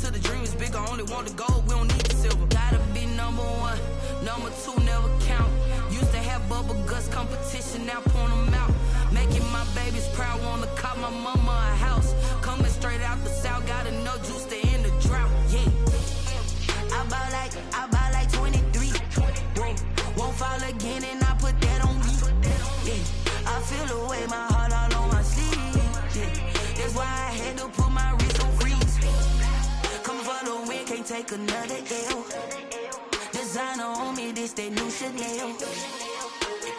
to the dream is bigger, only want the gold, we don't need the silver. Gotta be number one, number two never count. Used to have bubble guts competition, now point them out. Making my babies proud, wanna cop my mama a house. Coming straight out the south, got enough juice to end the drought, yeah. I buy like 23. Whoa. Won't fall again and I put that on me. Yeah. I feel the way, my heart all on my sleeve. Yeah. That's why I had to put my wrist on freeze. Coming for the win, can't take another L. Designer on me, this that new Chanel.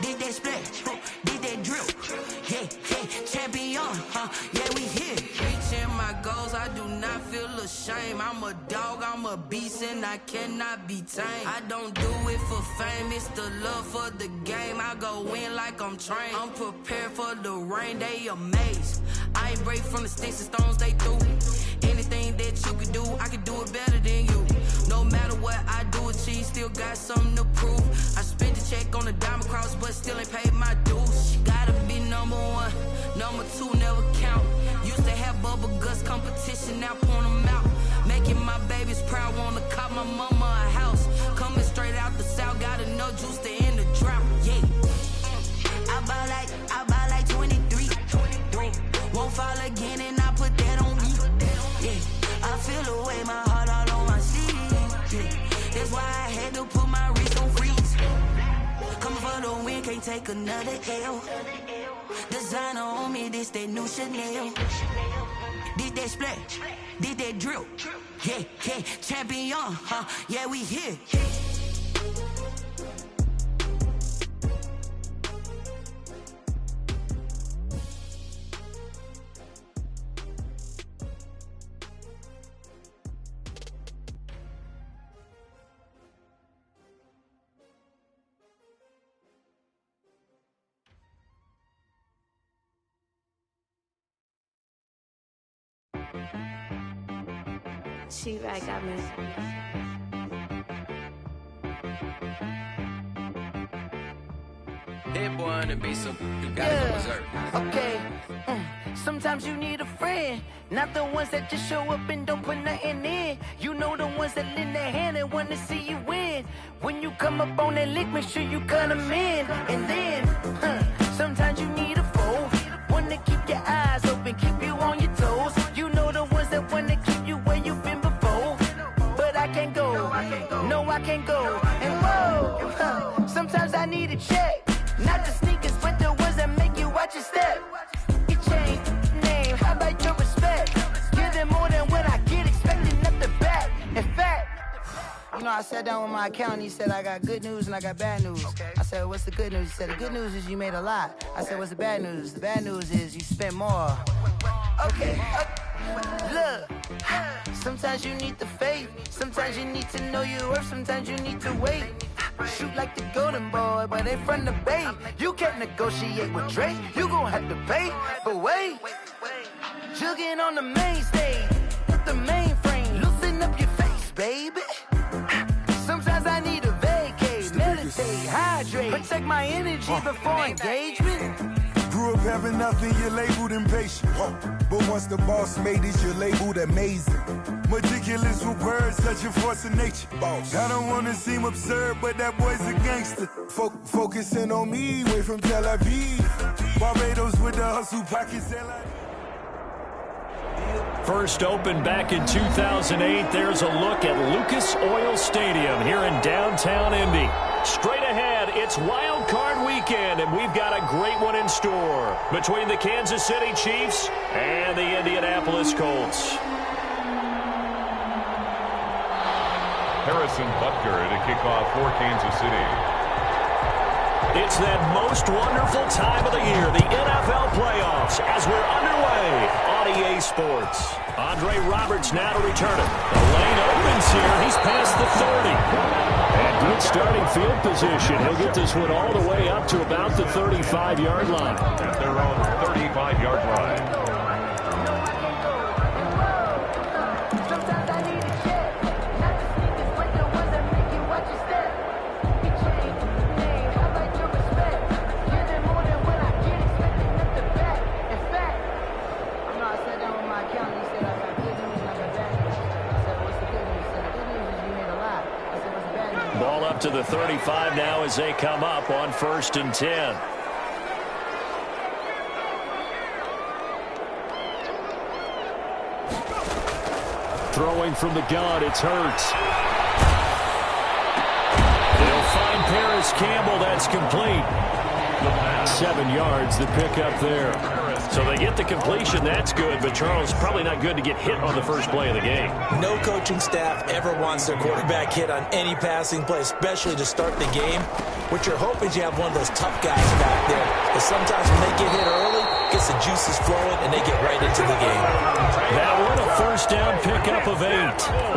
Did that splash, did that drill. Yeah, champion, yeah, we here. Reaching my goals, I do not feel ashamed. I'm a dog, I'm a beast, and I cannot be tamed. I don't do it for fame, it's the love for the game. I go in like I'm trained. I'm prepared for the rain, they amazed. I ain't break from the sticks and stones they threw. Anything that you can do, I can do it better than you. No matter what I do, achieve, still got something to prove. I spent the check on the diamond cross, but still ain't paid my dues. Gotta be number one, number two never count. Used to have bubble guts competition, now point them out. Making my babies proud, wanna cop my mama a house. Coming straight out the south, got enough juice to end the drought, yeah. I buy like 23. Won't fall again and I put that on me. Yeah, I feel the way, my heart all on my sleeve. Yeah, that's why I had to put my wrist on freeze. Coming for the win, can't take another L. Designer on me, this that new Chanel. Did that splash, did that drill. Yeah, champion, yeah, we here. She-Rag got me. Hit one and be some. You gotta go berserk. Okay. Sometimes you need a friend, not the ones that just show up and don't put nothing in. You know the ones that lend their hand and want to see you win. When you come up on that lick, make sure you cut them in. And then, sometimes you need a foe, one to keep your eyes open, keep you on your toes. You know the ones that want to keep you where you've been before. But I can't go, no I can't go. And whoa, sometimes I need a check, not the sneakers, but the ones that make you watch your step. Your chain, name, how about your respect? Give them more than what I get, expecting nothing back. In fact, you know, I sat down with my accountant, he said I got good news and I got bad news. Okay. I said, what's the good news? He said, the good news is you made a lot. I said, what's the bad news? The bad news is you spent more. Okay, look, sometimes you need the faith, sometimes you need to know your worth, sometimes you need to wait. Shoot like the golden boy, but they from the bay. You can't negotiate with Drake, you gon' have to pay. But wait, jugging on the main stage, with the mainframe, loosen up your face, baby. Sometimes I need a vacate, meditate, hydrate, protect my energy before engagement. Grew up having nothing, you're labeled impatient. But once the boss made it, you're labeled amazing. Meticulous with words, such a force of nature. I don't wanna seem absurd, but that boy's a gangster. Focusing on me, way from Tel Aviv. Barbados with the hustle pockets. First opened back in 2008, there's a look at Lucas Oil Stadium here in downtown Indy. Straight ahead, it's Wild Card Weekend, and we've got a great one in store between the Kansas City Chiefs and the Indianapolis Colts. Harrison Butker to kick off for Kansas City. It's that most wonderful time of the year, the NFL playoffs, as we're underway on EA Sports. Andre Roberts now to return it. The lane opens here. He's past the 30. And good starting field position. He'll get this one all the way up to about the 35-yard line. At their own 35-yard line. up to the 35 now as they come up on 1st and 10. Throwing from the gun, it's Hurts. They'll find Paris Campbell. That's complete. 7 yards, the pickup there. So they get the completion. That's good, but Charles, probably not good to get hit on the first play of the game. No coaching staff ever wants their quarterback hit on any passing play, especially to start the game. What you're hoping is you have one of those tough guys back there. But sometimes when they get hit early, gets the juices flowing, and they get right into the game. That one, a first down pickup of 8.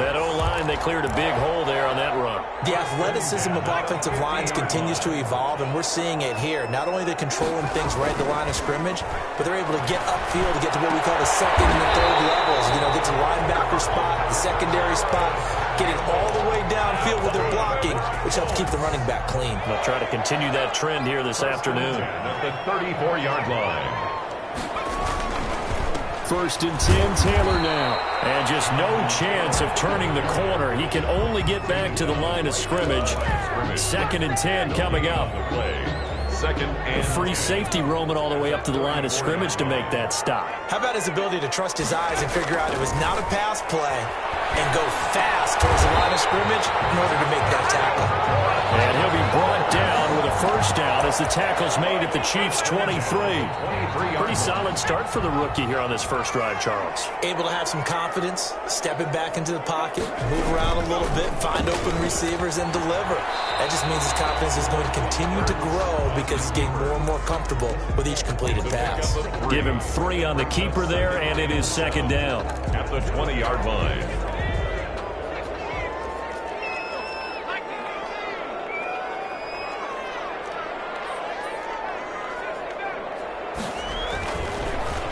That O-line, they cleared a big hole there on that run. The athleticism of offensive lines continues to evolve, and we're seeing it here. Not only are they controlling things right at the line of scrimmage, but they're able to get upfield to get to what we call the second and the third levels. You know, get to the linebacker spot, the secondary spot, getting all the way downfield with their blocking, which helps keep the running back clean. They'll try to continue that trend here this afternoon. At the 34-yard line. 1st and 10, Taylor now. And just no chance of turning the corner. He can only get back to the line of scrimmage. 2nd and 10 coming up. A free safety roaming all the way up to the line of scrimmage to make that stop. How about his ability to trust his eyes and figure out it was not a pass play and go fast towards the line of scrimmage in order to make that tackle. And he'll be brought down with a first down as the tackle's made at the Chiefs' 23. Pretty solid start for the rookie here on this first drive, Charles. Able to have some confidence, stepping back into the pocket, move around a little bit, find open receivers, and deliver. That just means his confidence is going to continue to grow because he's getting more and more comfortable with each completed pass. Give him 3 on the keeper there, and it is 2nd down. At the 20-yard line.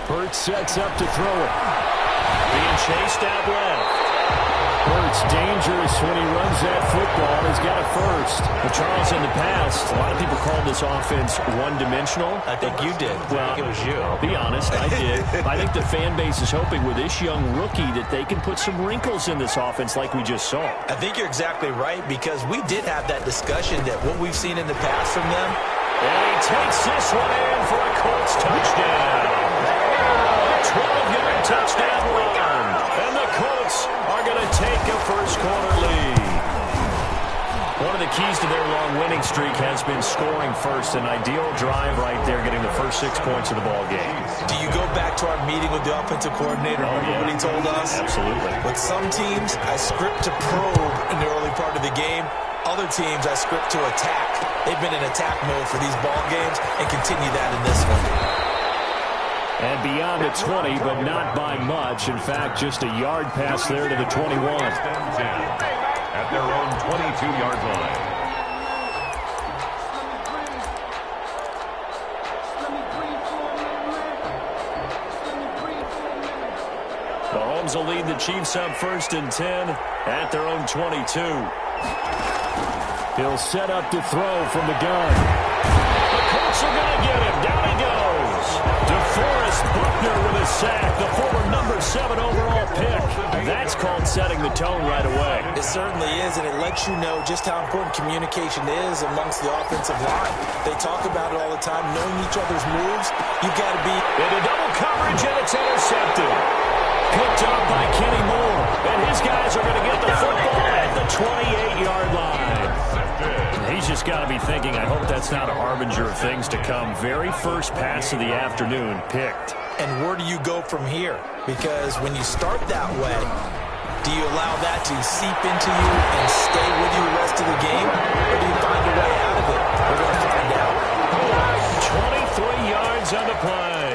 Hurts sets up to throw it. Being chased out left. Hurts dangerous when he runs that football. He's got a first. But Charles, in the past, a lot of people called this offense one-dimensional. I think you did. Well, I think it was you. I'll be honest, I did. I think the fan base is hoping with this young rookie that they can put some wrinkles in this offense like we just saw. I think you're exactly right because we did have that discussion that what we've seen in the past from them. And he takes this one in for a Colts touchdown. 12-yard touchdown run. And the Colts are going to take a first-quarter lead. One of the keys to their long winning streak has been scoring first. An ideal drive right there, getting the first 6 points of the ball game. Do you go back to our meeting with the offensive coordinator? Remember what he told us? Absolutely. With some teams, I script to probe in the early part of the game. Other teams, I script to attack. They've been in attack mode for these ball games and continue that in this one. And beyond the 20, but not by much. In fact, just a yard pass there to the 21. At their own 22-yard line. Mahomes will lead the Chiefs up 1st and 10 at their own 22. He'll set up to throw from the gun. The Colts are going to get him. Down he goes. DeForest Buckner with a sack, the former number 7 overall pick. That's called setting the tone right away. It certainly is, and it lets you know just how important communication is amongst the offensive line. They talk about it all the time, knowing each other's moves. You've got to be into double coverage, and it's intercepted. Picked up by Kenny Moore, and his guys are going to get the football at the 28-yard line. He's just got to be thinking, I hope that's not a harbinger of things to come. Very first pass of the afternoon picked. And where do you go from here? Because when you start that way, do you allow that to seep into you and stay with you the rest of the game? Or do you find a way out of it? We're going to find out. 23 yards on the play.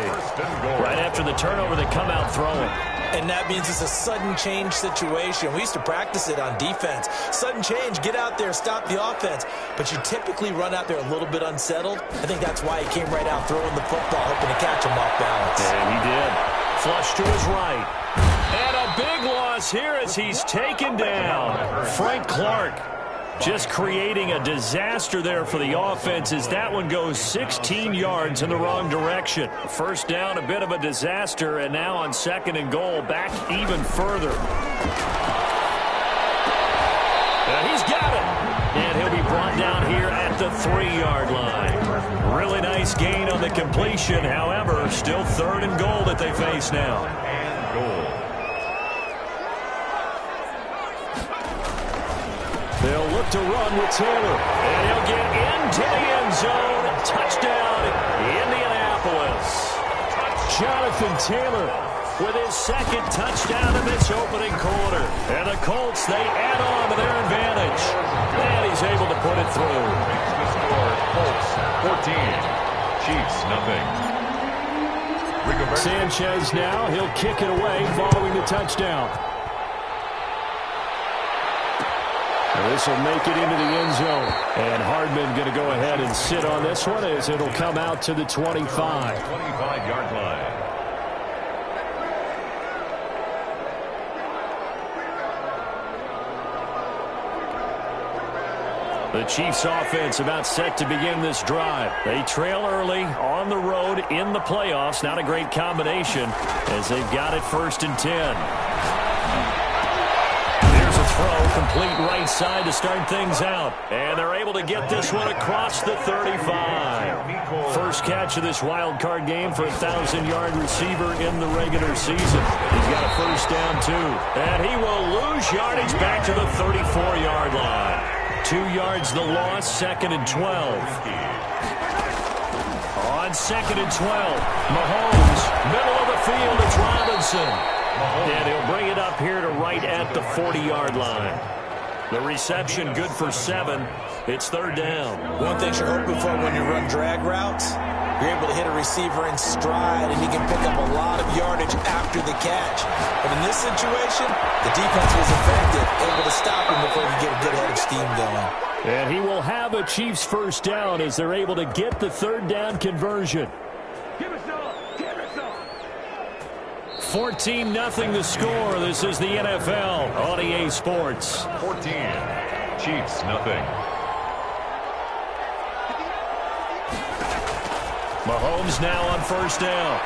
Right after the turnover, they come out throwing. And that means it's a sudden change situation. We used to practice it on defense. Sudden change, get out there, stop the offense. But you typically run out there a little bit unsettled. I think that's why he came right out throwing the football, hoping to catch him off balance. And he did. Flush to his right. And a big loss here as he's taken down. Frank Clark just creating a disaster there for the offense as that one goes 16 yards in the wrong direction. First down, a bit of a disaster, and now on 2nd and goal, back even further. And he's got it. And he'll be brought down here at the 3-yard line. Really nice gain on the completion. However, still 3rd and goal that they face now. And goal. They'll look to run with Taylor. And he'll get into the end zone. Touchdown, Indianapolis. Jonathan Taylor with his 2nd touchdown in this opening quarter. And the Colts, they add on to their advantage. And he's able to put it through. Makes the score Colts 14, Chiefs nothing. Sanchez now, he'll kick it away following the touchdown. This will make it into the end zone. And Hardman going to go ahead and sit on this one as it'll come out to the 25. 25-yard line. The Chiefs offense about set to begin this drive. They trail early on the road in the playoffs. Not a great combination as they've got it 1st and 10. There's a throw, complete right side to start things out. And they're able to get this one across the 35. First catch of this wild card game for a 1,000-yard receiver in the regular season. He's got a 1st down, too. And he will lose yardage back to the 34-yard line. 2 yards the loss, 2nd and 12. On 2nd and 12, Mahomes, middle of the field, it's Robinson. And he'll bring it up here to right at the 40-yard line. The reception good for 7. It's 3rd down. One thing you're hoping for when you run drag routes, you're able to hit a receiver in stride, and he can pick up a lot of yardage after the catch. But in this situation, the defense was effective, able to stop him before he get a good head of steam going. And he will have a Chiefs 1st down as they're able to get the 3rd down conversion. 14-0 the score. This is the NFL on EA Sports. 14, Chiefs nothing. Mahomes now on 1st down.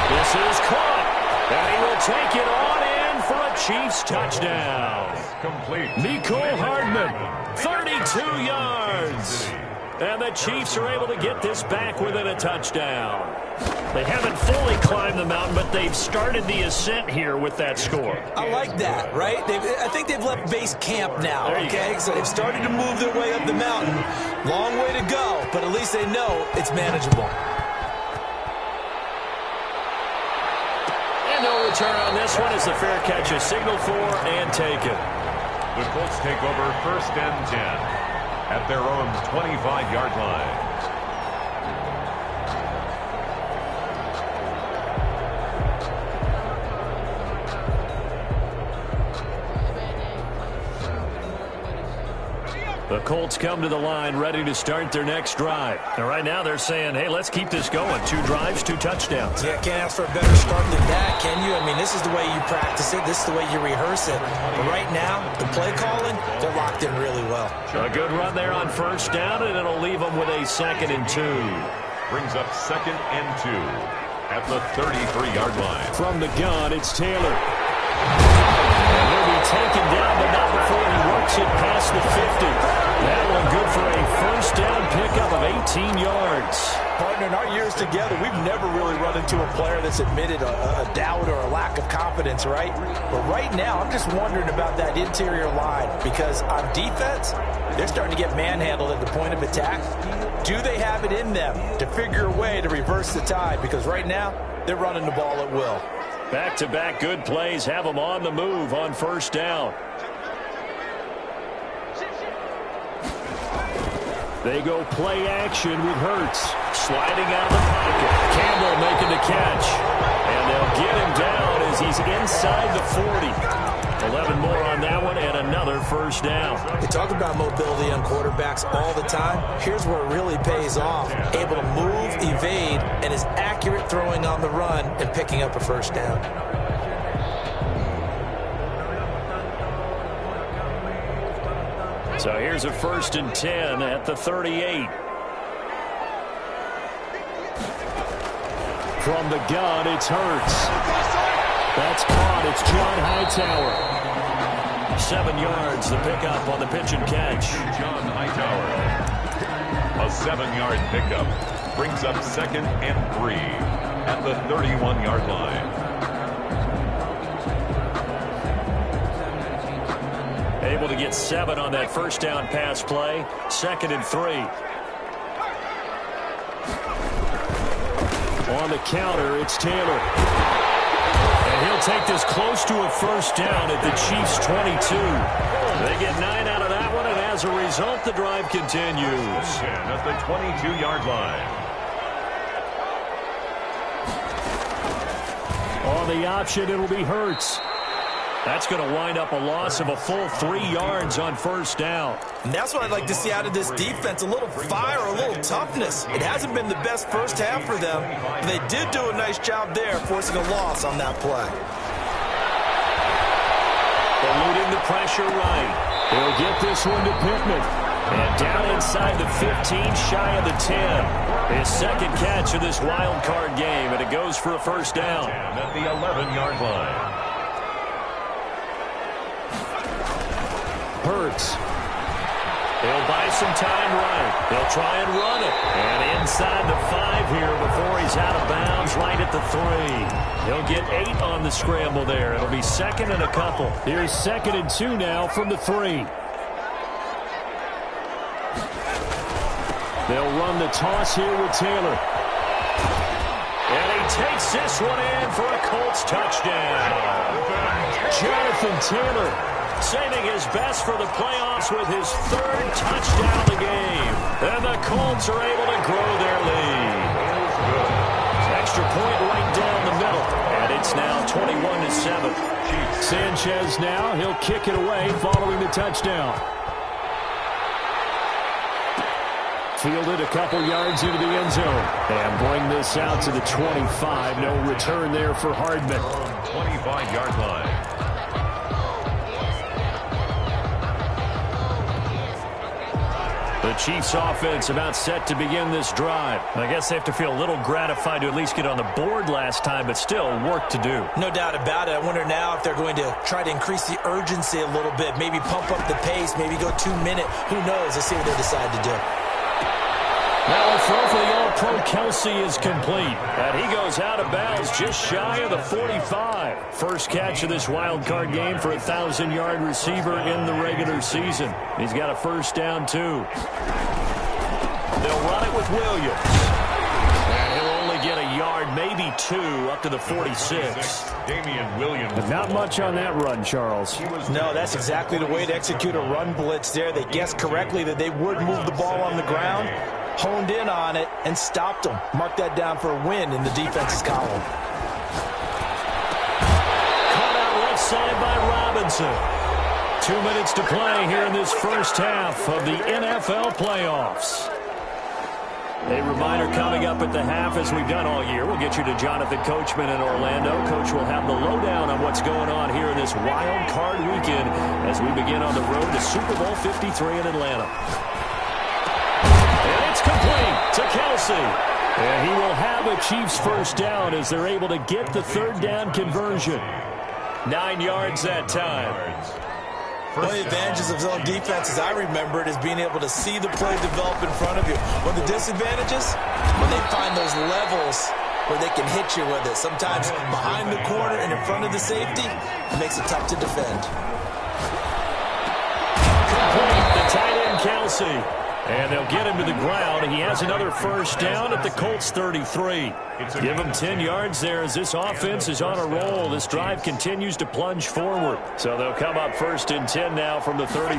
This is caught. And he will take it on in for a Chiefs touchdown. Complete. Mecole Hardman, 32 yards. And the Chiefs are able to get this back within a touchdown. They haven't fully climbed the mountain, but they've started the ascent here with that score. I like that, right? I think they've left base camp now, okay? So they've started to move their way up the mountain. Long way to go, but at least they know it's manageable. And no return on this one as the fair catch is signaled for and taken. The Colts take over 1st and 10 at their own 25-yard line. The Colts come to the line ready to start their next drive. And right now they're saying, hey, let's keep this going. 2 drives, 2 touchdowns. Yeah, can't ask for a better start than that, can you? I mean, this is the way you practice it. This is the way you rehearse it. But right now, the play calling, they're locked in really well. A good run there on 1st down, and it'll leave them with a 2nd and 2. Brings up 2nd and 2 at the 33-yard line. From the gun, it's Taylor. And he'll be taken down, but not before he works it past the 50. That one good for a 1st down pickup of 18 yards. Partner, in our years together, we've never really run into a player that's admitted a doubt or a lack of confidence, right? But right now, I'm just wondering about that interior line because on defense, they're starting to get manhandled at the point of attack. Do they have it in them to figure a way to reverse the tide? Because right now, they're running the ball at will. Back-to-back good plays have them on the move on 1st down. They go play action with Hurts. Sliding out of the pocket. Campbell making the catch. And they'll get him down as he's inside the 40. 11 more on that one and another 1st down. They talk about mobility on quarterbacks all the time. Here's where it really pays off. Able to move, evade, and is accurate throwing on the run and picking up a 1st down. So here's a 1st and 10 at the 38. From the gun, it's Hurts. That's caught. It's John Hightower. 7 yards, the pickup on the pitch and catch. John Hightower. A 7-yard pickup brings up 2nd and 3 at the 31-yard line. Able to get 7 on that first down pass play. 2nd and 3. On the counter, it's Taylor. And he'll take this close to a first down at the Chiefs' 22. They get 9 out of that one, and as a result, the drive continues. At the 22-yard line. On the option, it'll be Hurts. That's going to wind up a loss of a full 3 yards on first down. And that's what I'd like to see out of this defense, a little fire, a little toughness. It hasn't been the best first half for them, but they did do a nice job there, forcing a loss on that play. Eluding the pressure right. He'll get this one to Pittman. And down inside the 15, shy of the 10. His second catch of this wild card game, and it goes for a first down. At the 11-yard line. Hurts. He'll buy some time right. He'll try and run it. And inside the 5 here before he's out of bounds right at the 3. He'll get 8 on the scramble there. It'll be 2nd and a couple. Here's 2nd and 2 now from the 3. They'll run the toss here with Taylor. And he takes this one in for a Colts touchdown. Jonathan Taylor saving his best for the playoffs with his 3rd touchdown of the game. And the Colts are able to grow their lead. Extra point right down the middle. And it's now 21-7. Sanchez now, he'll kick it away following the touchdown. Fielded a couple yards into the end zone. And bring this out to the 25. No return there for Hardman. 25-yard line. The Chiefs offense about set to begin this drive. I guess they have to feel a little gratified to at least get on the board last time, but still work to do. No doubt about it. I wonder now if they're going to try to increase the urgency a little bit, maybe pump up the pace, maybe go 2-minute. Who knows? Let's see what they decide to do. Now a throw for the All-Pro Kelsey is complete. And he goes out of bounds just shy of the 45. First catch of this wild card game for a 1,000-yard receiver in the regular season. He's got a first down, too. They'll run it with Williams. And he'll only get a yard, maybe 2, up to the 46. Damian Williams. But not much on that run, Charles. No, that's exactly the way to execute a run blitz there. They guessed correctly that they would move the ball on the ground, honed in on it, and stopped them. Mark that down for a win in the defense's column. Caught out left side by Robinson. 2 minutes to play here in this first half of the NFL playoffs. A reminder coming up at the half, as we've done all year. We'll get you to Jonathan Coachman in Orlando. Coach will have the lowdown on what's going on here in this wild card weekend as we begin on the road to Super Bowl 53 in Atlanta. And it's complete to Kelsey. And he will have a Chiefs first down as they're able to get the 3rd down conversion. 9 yards that time. One of the advantages of zone defense, as I remember it, is being able to see the play develop in front of you. One of the disadvantages, when they find those levels where they can hit you with it. Sometimes behind the corner and in front of the safety, it makes it tough to defend. Complete the tight end, Kelsey. And they'll get him to the ground. He has another first down at the Colts 33. Give him 10 yards there as this offense is on a roll. This drive continues to plunge forward. So they'll come up 1st and 10 now from the 33.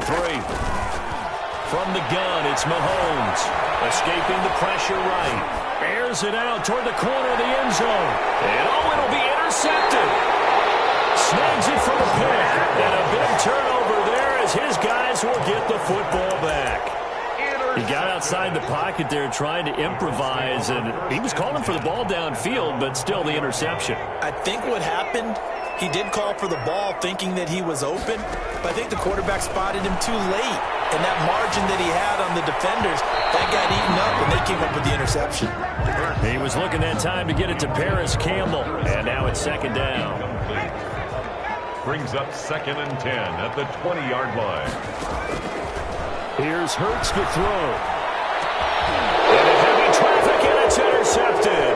From the gun, it's Mahomes. Escaping the pressure right. Airs it out toward the corner of the end zone. And it'll be intercepted. Snags it for the pick. And a big turnover there as his guys will get the football back. He got outside the pocket there trying to improvise, and he was calling for the ball downfield, but still the interception. I think what happened, he did call for the ball thinking that he was open, but I think the quarterback spotted him too late. And that margin that he had on the defenders, that got eaten up, and they came up with the interception. He was looking that time to get it to Paris Campbell, and now it's 2nd down. Brings up 2nd and 10 at the 20-yard line. Here's Hurts to throw. And in heavy traffic, and it's intercepted.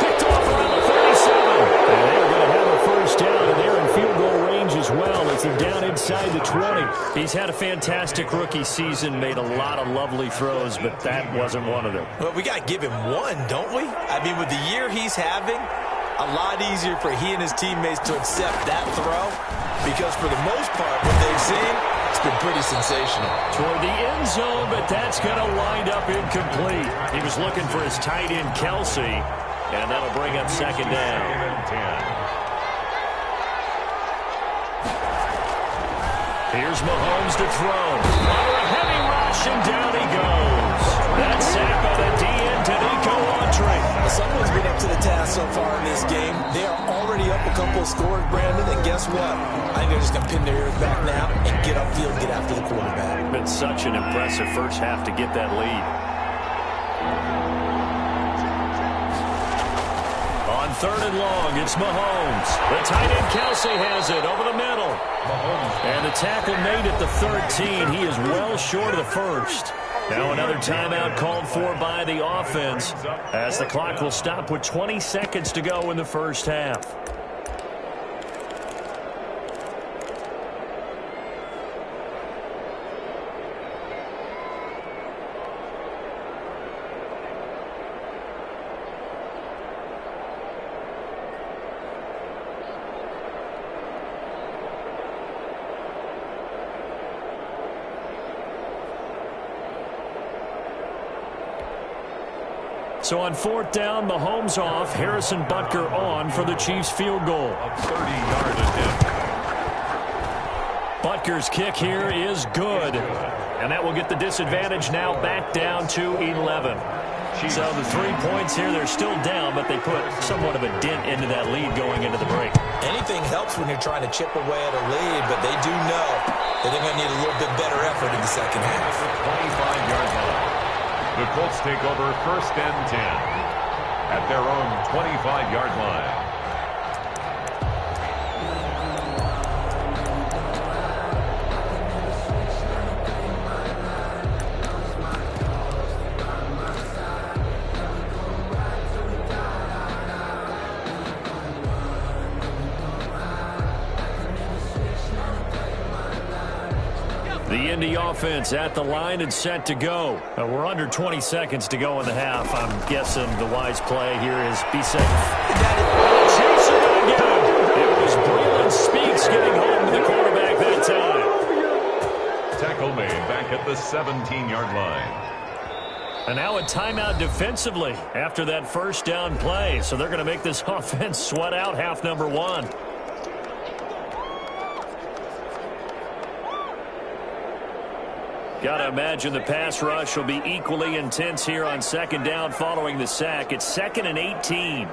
Picked off around the 37. And they're going to have a first down, and they're in field goal range as well. It's down inside the 20. He's had a fantastic rookie season, made a lot of lovely throws, but that wasn't one of them. Well, we got to give him one, don't we? I mean, with the year he's having, a lot easier for he and his teammates to accept that throw, because for the most part, what they've seen, it's been pretty sensational. Toward the end zone, but that's going to wind up incomplete. He was looking for his tight end, Kelsey, and that'll bring up 2nd down. 2nd and 10. Here's Mahomes to throw. Under a heavy rush, and down he goes. That sack by the DN to Nico Autry. Someone's been up to the task so far in this game. They are already up a couple of scores, Brandon, and guess what? I think they're just going to pin their ears back now and get upfield, get after the quarterback. Been such an impressive first half to get that lead. On 3rd and long, it's Mahomes. The tight end Kelsey has it over the middle. And the tackle made at the 13. He is well short of the first. Now another timeout called for by the offense as the clock will stop with 20 seconds to go in the first half. So on 4th down, Mahomes off, Harrison Butker on for the Chiefs field goal. A 30-yard attempt. Butker's kick here is good. And that will get the disadvantage now back down to 11. So the 3 points here, they're still down, but they put somewhat of a dent into that lead going into the break. Anything helps when you're trying to chip away at a lead, but they do know that they're going to need a little bit better effort in the second half. 25-yard line. The Colts take over 1st and 10 at their own 25-yard line. The Indy offense at the line and set to go. We're under 20 seconds to go in the half. I'm guessing the wise play here is be safe. Chasing it again. It was Braylon Speaks getting home to the quarterback that time. Tackle made back at the 17-yard line. And now a timeout defensively after that first down play. So they're going to make this offense sweat out half number 1. Got to imagine the pass rush will be equally intense here on 2nd down following the sack. It's 2nd and 18.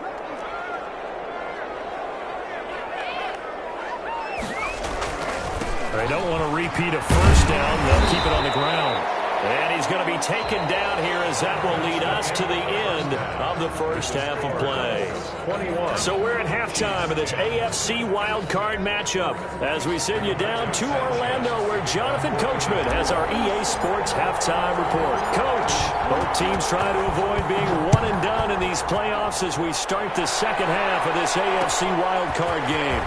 They don't want to repeat a first down. They'll keep it on the ground. And he's going to be taken down here as that will lead us to the end of the first half of play. 21. So we're at halftime of this AFC wildcard matchup as we send you down to Orlando where Jonathan Coachman has our EA Sports halftime report. Coach, both teams try to avoid being one and done in these playoffs as we start the second half of this AFC wildcard game.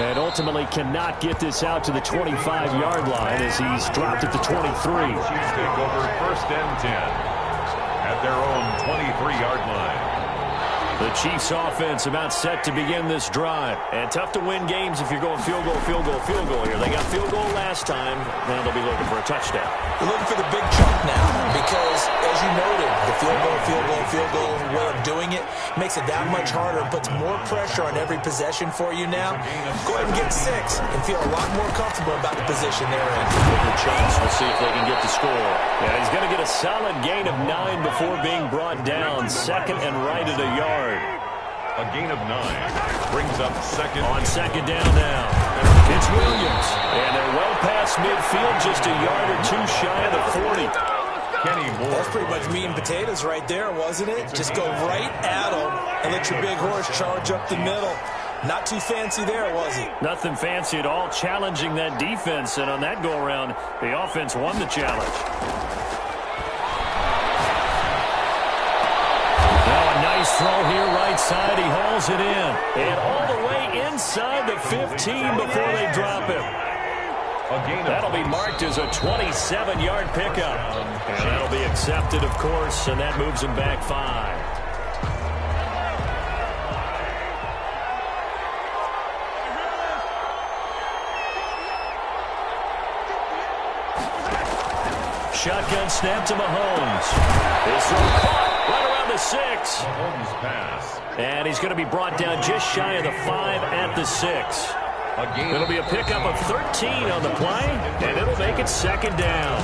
And ultimately cannot get this out to the 25-yard line as he's dropped at the 23. Chiefs take over 1st and 10 at their own 23-yard line. The Chiefs offense about set to begin this drive. And tough to win games if you're going field goal, field goal, field goal here. They got field goal last time. Now they'll be looking for a touchdown. They're looking for the big chunk now because, as you noted, the field goal way of doing it makes it that much harder, puts more pressure on every possession for you now. Go ahead and get 6 and feel a lot more comfortable about the position they're in. Good chance. We'll see if they can get the score. Yeah, he's going to get a solid gain of 9 before being brought down. 2nd and right at a yard. A gain of 9 brings up 2nd. On 2nd down now. It's Williams. And they're well past midfield, just a yard or 2 shy of the 40. Kenny Moore. That's pretty much meat and potatoes right there, wasn't it? Just go right at him. let your big horse charge up the middle. Not too fancy there, was he? Nothing fancy at all, challenging that defense. And on that go-around, the offense won the challenge. Now a nice throw here, right side. He hauls it in. And all the way inside the 15 before they drop him. That'll be marked as a 27-yard pickup. And that'll be accepted, of course, and that moves him back 5. Shotgun snap to Mahomes. This one caught right around the 6. Mahomes pass. And he's going to be brought down just shy of the 5 at the 6. It'll be a pickup of 13 on the play, and it'll make it 2nd down.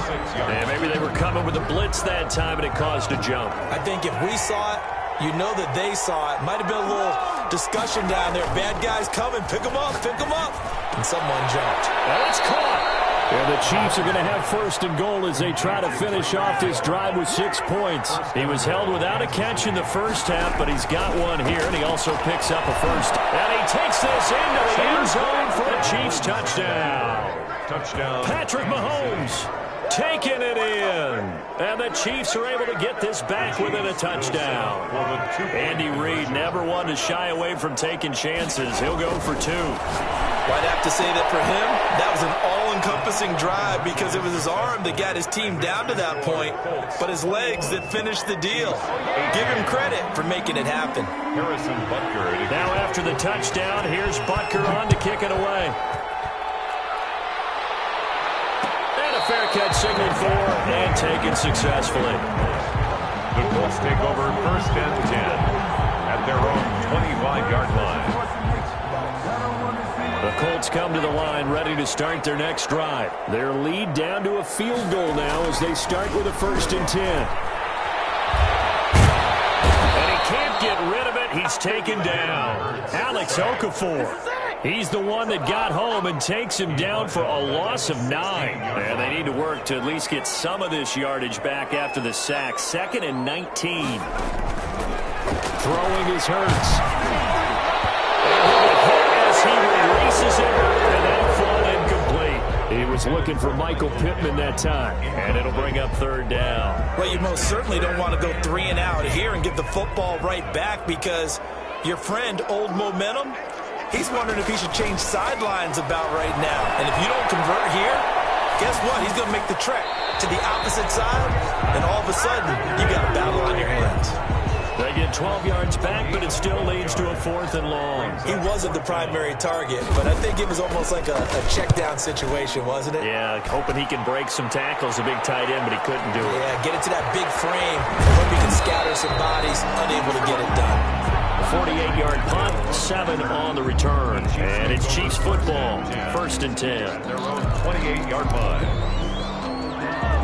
And maybe they were coming with a blitz that time, and it caused a jump. I think if we saw it, you know that they saw it. Might have been a little discussion down there. Bad guys coming. Pick them up. Pick them up. And someone jumped. And it's caught. And the Chiefs are going to have 1st and goal as they try to finish off this drive with 6 points. He was held without a catch in the first half, but he's got one here, and he also picks up a first. And he takes this into the end zone for a Chiefs touchdown. Touchdown. Patrick Mahomes taking it in. And the Chiefs are able to get this back within a touchdown. Andy Reid never one to shy away from taking chances. He'll go for 2. I'd have to say that for him, that was an all-encompassing drive because it was his arm that got his team down to that point, but his legs that finished the deal. Give him credit for making it happen. Harrison Butker. Now after the touchdown, here's Butker on to kick it away. And a fair catch signaled for and taken successfully. The Colts take over 1st and 10 at their own 25-yard line. The Colts come to the line ready to start their next drive. Their lead down to a field goal now as they start with a 1st and 10. And he can't get rid of it. He's taken down. Alex Okafor. He's the one that got home and takes him down for a loss of 9. And they need to work to at least get some of this yardage back after the sack. 2nd and 19. Throwing is Hurts. He releases it, and that'll fall incomplete. He was looking for Michael Pittman that time, and it'll bring up 3rd down. Well, you most certainly don't want to go 3 and out here and get the football right back because your friend, Old Momentum, he's wondering if he should change sidelines about right now. And if you don't convert here, guess what? He's going to make the trek to the opposite side, and all of a sudden, you got a battle on your hands. They get 12 yards back, but it still leads to a 4th and long. He wasn't the primary target, but I think it was almost like a check-down situation, wasn't it? Yeah, hoping he can break some tackles, a big tight end, but he couldn't do it. Yeah, get into that big frame. Hope he can scatter some bodies, unable to get it done. 48-yard punt, 7 on the return. And it's Chiefs football, 1st and 10. Their own 28-yard line.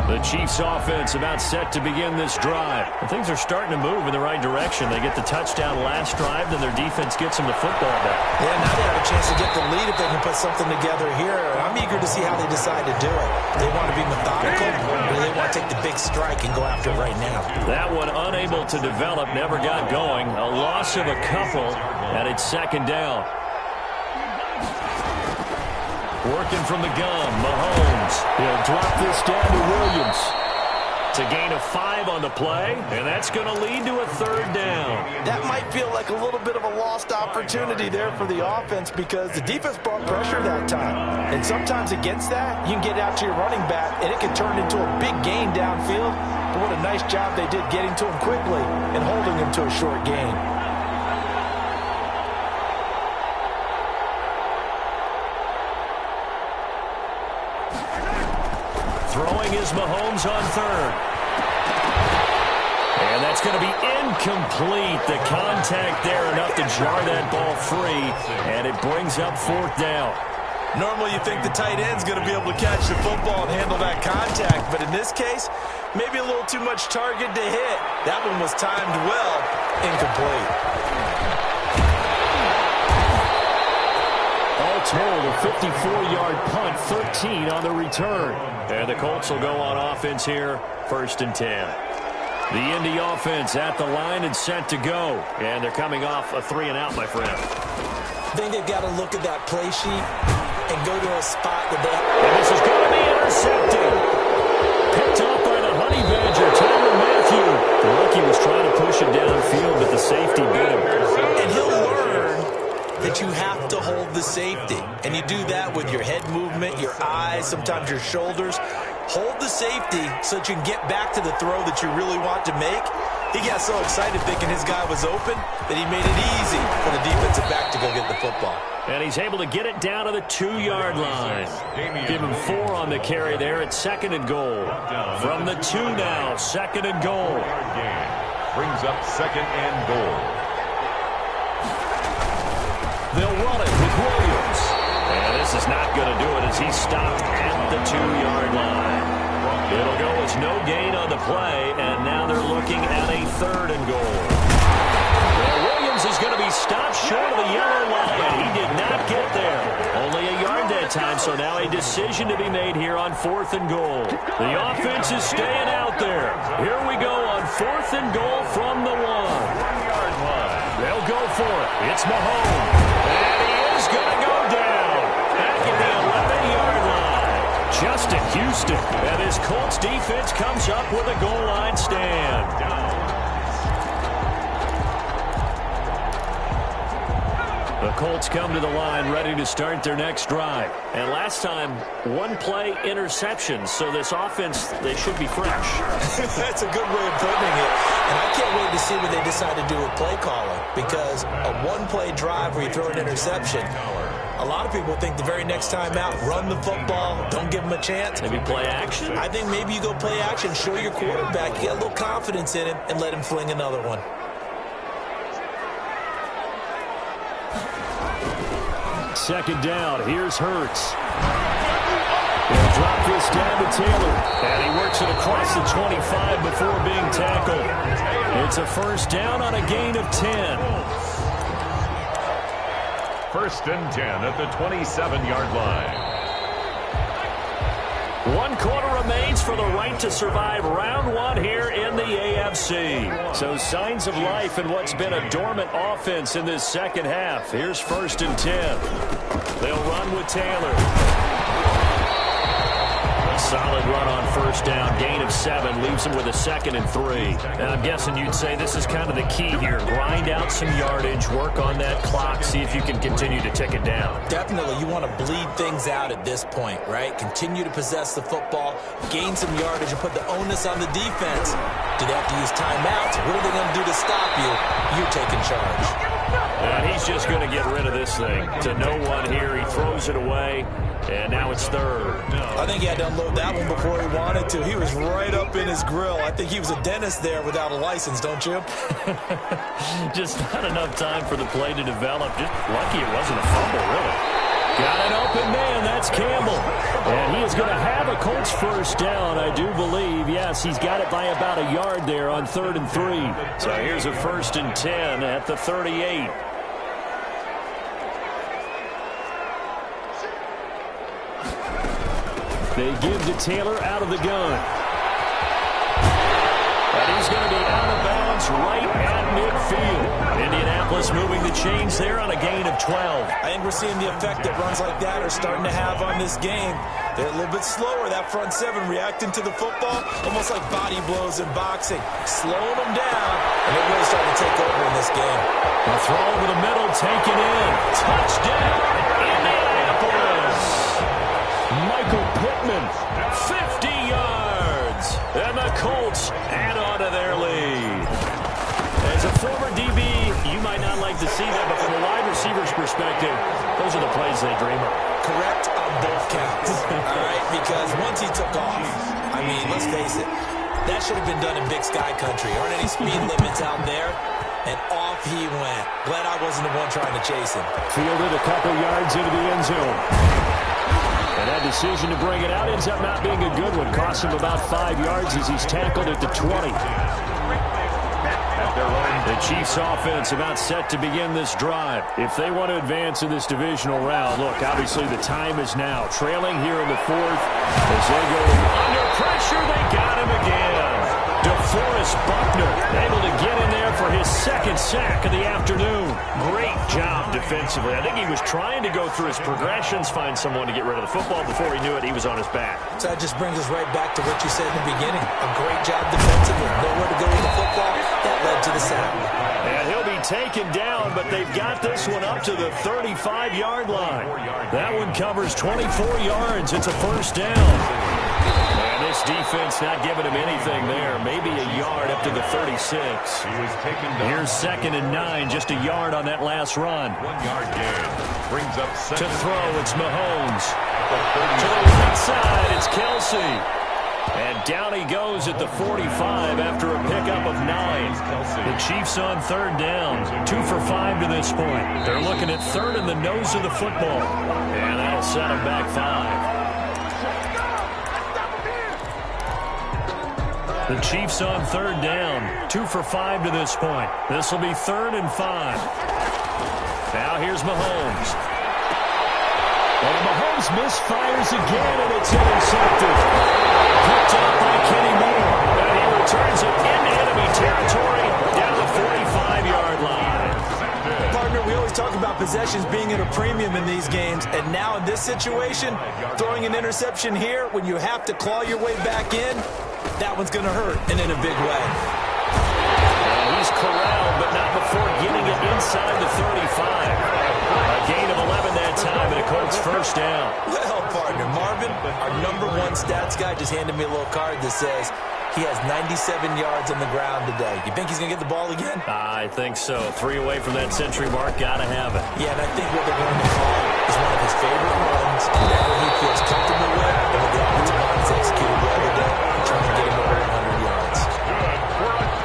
The Chiefs offense about set to begin this drive. And things are starting to move in the right direction. They get the touchdown last drive, then their defense gets them the football back. Yeah, now they have a chance to get the lead if they can put something together here. I'm eager to see how they decide to do it. They want to be methodical, or they want to take the big strike and go after it right now. That one unable to develop, never got going. A loss of a couple, and it's 2nd down. Working from the gun, Mahomes. He'll drop this down to Williams. To gain a 5 on the play, and that's going to lead to a 3rd down. That might feel like a little bit of a lost opportunity there for the offense because the defense brought pressure that time. And sometimes against that, you can get out to your running back, and it can turn into a big gain downfield. But what a nice job they did getting to him quickly and holding him to a short gain. Throwing is Mahomes on 3rd. And that's going to be incomplete. The contact there enough to jar that ball free, and it brings up 4th down. Normally you think the tight end's going to be able to catch the football and handle that contact, but in this case, maybe a little too much target to hit. That one was timed well, incomplete. All told, a 54-yard punt, 13 on the return. And the Colts will go on offense here, 1st and 10. The Indy offense at the line and set to go. And they're coming off a 3-and-out, my friend. I think they've got to look at that play sheet and go to a spot that they... And this is going to be intercepted. Picked off by the Honey Badger, Tyrann Mathieu. The rookie was trying to push it downfield, but the safety bit him. And he'll learn that you have to hold the safety. And you do that with your head movement, your eyes, sometimes your shoulders. Hold the safety so that you can get back to the throw that you really want to make. He got so excited thinking his guy was open that he made it easy for the defensive back to go get the football. And he's able to get it down to the 2-yard line. Give him 4 on the carry there at 2nd and goal. From the 2 now, 2nd and goal. Brings up 2nd and goal. They'll run it with Williams. And this is not going to do it as he's stopped at the 2-yard line. It'll go as no gain on the play, and now they're looking at a 3rd and goal. And Williams is going to be stopped short of the yellow line. He did not get there. Only a yard that time, so now a decision to be made here on 4th and goal. The offense is staying out there. Here we go on 4th and goal from the 1-yard line. They'll go for it. It's Mahomes. And he is going to go down. Back at the 11-yard line. Justin Houston. And his Colts defense comes up with a goal line stand. The Colts come to the line ready to start their next drive. And last time, 1-play interception. So this offense, they should be fresh. That's a good way of putting it. And I can't wait to see what they decide to do with play calling. Because a 1-play drive where you throw an interception, a lot of people think the very next time out, run the football, don't give them a chance. Maybe play action? I think maybe you go play action, show your quarterback, you get a little confidence in him, and let him fling another one. Second down. Here's Hurts. They'll drop this down to Taylor. And he works it across the 25 before being tackled. It's a 1st down on a gain of 10. 1st and 10 at the 27-yard line. 1 quarter remains for the right to survive round 1 here in the AFC. So signs of life in what's been a dormant offense in this second half. Here's 1st and 10. They'll run with Taylor. Solid run on 1st down. Gain of 7 leaves him with a 2nd and 3. And I'm guessing you'd say this is kind of the key here. Grind out some yardage, work on that clock, see if you can continue to tick it down. Definitely. You want to bleed things out at this point, right? Continue to possess the football, gain some yardage, and put the onus on the defense. Do they have to use timeouts? What are they going to do to stop you? You're taking charge. And he's just going to get rid of this thing. To no one here. He throws it away. And now it's 3rd. I think he had to unload that one before he wanted to. He was right up in his grill. I think he was a dentist there without a license, don't you? Just not enough time for the play to develop. Just lucky it wasn't a fumble, really. Got an open man. That's Campbell. And he is going to have a Colts 1st down, I do believe. Yes, he's got it by about a yard there on 3rd and 3. So here's a 1st and 10 at the 38. They give to Taylor out of the gun. And he's going to be out of bounds right at midfield. Indianapolis moving the chains there on a gain of 12. I think we're seeing the effect that runs like that are starting to have on this game. They're a little bit slower, that front 7 reacting to the football, almost like body blows in boxing, slowing them down, and they're really starting to take over in this game. A throw over the middle, taken in. Touchdown, Indianapolis. Michael Pittman, 50 yards. And the Colts add on to their lead. As a former DB, you might not like to see that, but from a wide receiver's perspective, those are the plays they dream of. Correct on both counts, all right? Because once he took off, I mean, let's face it, that should have been done in Big Sky Country. Aren't any speed limits out there? And off he went. Glad I wasn't the one trying to chase him. Fielded a couple yards into the end zone. And that decision to bring it out ends up not being a good one. Cost him about 5 yards as he's tackled at the 20. The Chiefs offense about set to begin this drive. If they want to advance in this divisional round, look, obviously the time is now. Trailing here in the 4th. As they go under pressure, they got him again. DeForest Buckner able to get in there for his second sack of the afternoon. Great job defensively. I think he was trying to go through his progressions, find someone to get rid of the football. Before he knew it, he was on his back. So that just brings us right back to what you said in the beginning. A great job defensively. Nowhere to go with the football. That led to the sack. And he'll be taken down, but they've got this one up to the 35-yard line. That one covers 24 yards. It's a first down. And this defense not giving him anything there. Maybe a yard up to the 36. Here's 2nd and 9, just a yard on that last run. 1 yard gain. Brings up to throw, it's Mahomes. To the right side, it's Kelsey. And down he goes at the 45 after a pickup of 9. The Chiefs on 3rd down. 2 for 5 to this point. They're looking at 3rd in the nose of the football. And that'll set them back 5. The Chiefs on 3rd down. 2 for 5 to this point. This will be 3rd and 5. Now here's Mahomes. And Mahomes misfires again, and it's intercepted. Picked up by Kenny Moore. And he returns it into enemy territory down the 45-yard line. Partner, we always talk about possessions being at a premium in these games. And now in this situation, throwing an interception here when you have to claw your way back in, that one's going to hurt, and in a big way. He's corralled, but not before getting it inside the 35. A gain of 11 that time, and a Colts first down. Well, partner, Marvin, our #1 stats guy, just handed me a little card that says he has 97 yards on the ground today. You think he's going to get the ball again? I think so. 3 away from that century mark. Got to have it. Yeah, and I think what they're going to call is one of his favorite runs, whatever he feels comfortable with, and what the offensive line has executed well today, trying to get him over 100 yards.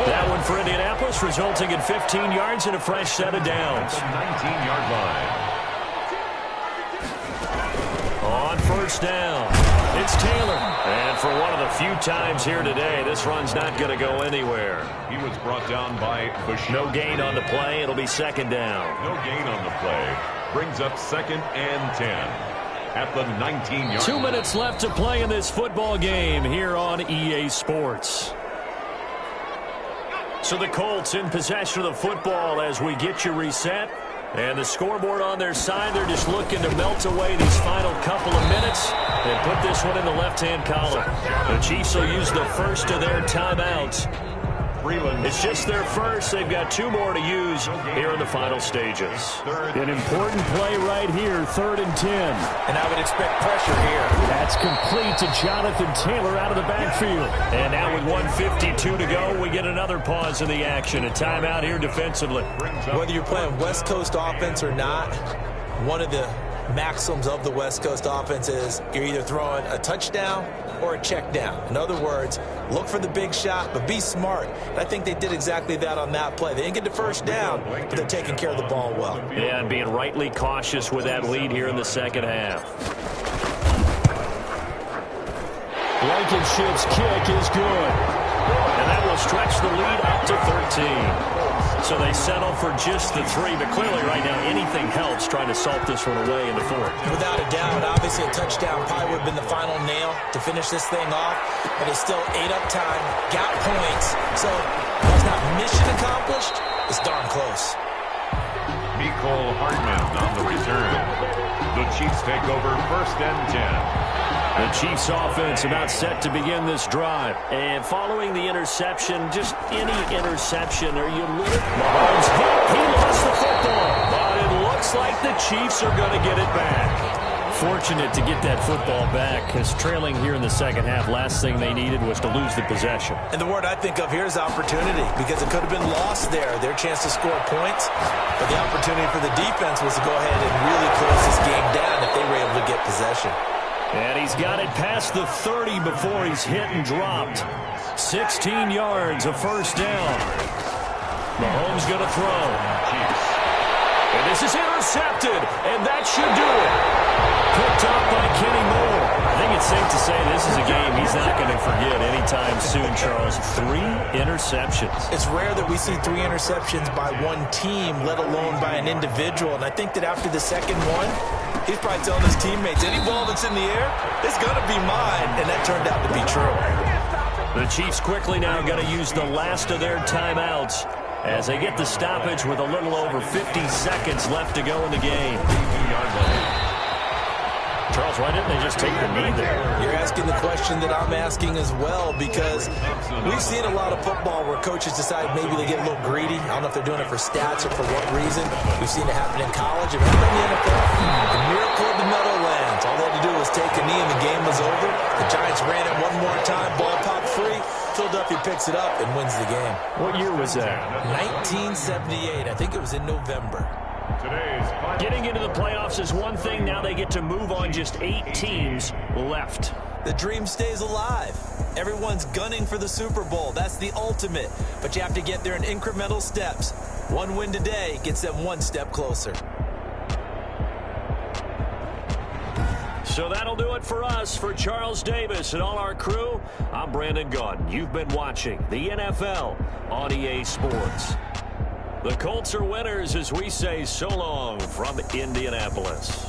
That one for Indianapolis, resulting in 15 yards and a fresh set of downs. 19-yard line. On first down, it's Taylor. And for one of the few times here today, this run's not going to go anywhere. He was brought down by Bush. No gain on the play. It'll be 2nd down. No gain on the play. Brings up 2nd and 10 at the 19-yard 2 line. minutes left to play in this football game here on EA Sports. So the Colts in possession of the football as we get you reset. And the scoreboard on their side, they're just looking to melt away these final couple of minutes and put this one in the left-hand column. The Chiefs will use the first of their timeouts. It's just their first. They've got 2 more to use here in the final stages. An important play right here, 3rd and 10. And I would expect pressure here. That's complete to Jonathan Taylor out of the backfield. And now with 1:52 to go, we get another pause in the action. A timeout here defensively. Whether you're playing West Coast offense or not, one of the maxims of the West Coast offense is you're either throwing a touchdown or a check down. In other words, look for the big shot, but be smart. And I think they did exactly that on that play. They didn't get the first down, but they're taking care of the ball well. Yeah, and being rightly cautious with that lead here in the second half. Blankenship's kick is good. And that will stretch the lead up to 13. So they settle for just the 3, but clearly right now anything helps trying to salt this one away in the 4th. Without a doubt, obviously a touchdown probably would have been the final nail to finish this thing off, but it's still 8 up time, got points, so it's not mission accomplished, it's darn close. Mecole Hardman on the return. The Chiefs take over 1st and 10. The Chiefs offense about set to begin this drive. And following the interception, just any interception, are you little? Mahomes hit. He lost the football. But it looks like the Chiefs are going to get it back. Fortunate to get that football back, because trailing here in the second half, last thing they needed was to lose the possession. And the word I think of here is opportunity, because it could have been lost there, their chance to score points. But the opportunity for the defense was to go ahead and really close this game down if they were able to get possession. And he's got it past the 30 before he's hit and dropped. 16 yards, a first down. Mahomes going to throw. And this is intercepted, and that should do it. Picked up by Kenny Moore. I think it's safe to say this is a game he's not going to forget anytime soon, Charles. 3 interceptions. It's rare that we see 3 interceptions by one team, let alone by an individual. And I think that after the second one, he's probably telling his teammates, any ball that's in the air, it's going to be mine. And that turned out to be true. The Chiefs quickly now going to use the last of their timeouts as they get the stoppage with a little over 50 seconds left to go in the game. Charles, why didn't they just take the knee there? You're asking the question that I'm asking as well, because we've seen a lot of football where coaches decide maybe they get a little greedy. I don't know if they're doing it for stats or for what reason. We've seen it happen in college and in the NFL. The miracle of the Meadowlands. All they had to do was take a knee and the game was over. The Giants ran it one more time. Ball popped free. Philadelphia picks it up and wins the game. What year was that? 1978. I think it was in November. Getting into the playoffs is one thing. Now they get to move on. Just 8 teams left. The dream stays alive. Everyone's gunning for the Super Bowl. That's the ultimate. But you have to get there in incremental steps. One win today gets them one step closer. So that'll do it for us. For Charles Davis and all our crew, I'm Brandon Gaudin. You've been watching the NFL on EA Sports. The Colts are winners as we say so long from Indianapolis.